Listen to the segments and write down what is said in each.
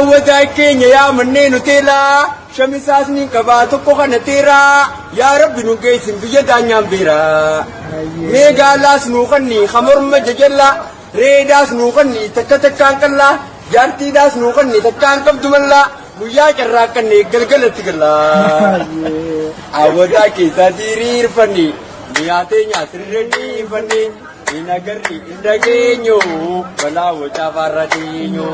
Wajah kenya ya manne nutella shamisaas ni kabaatu ko kanatira ya rabbi nu geysin biya danyam bira megalas nu kanni khamur majalla redas nu kanni takatakan kala jarti das nu kanni takkan kabdumalla buya karra kanni galgalat galla awada ki sadirir fanni niyate nya sirredi fanni inagari indagenyo wala wacha faradinyo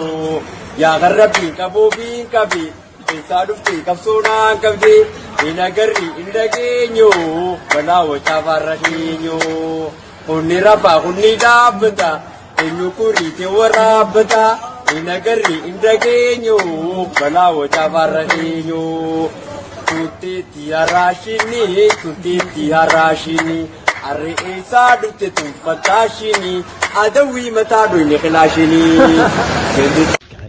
ya garrabi kabubi kabi sadufti kafsuna kabdi inagari indagenyo wala wacha faradinyo uniraba unidabta enyukuri te warabta inagari indagenyo wala wacha faradinyo tuti tiarashini Arre sadufte tum fatashini adawi matadu ni khilashini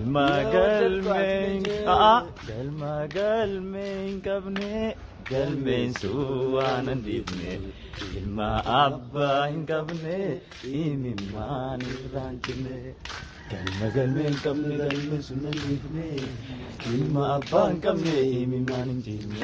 Galma galmen kabne galmen suwanan dibne Galma abba kabne imimman ranchne Galma galmen kabne galmen sunan dibne Galma abba kabne imimman dibne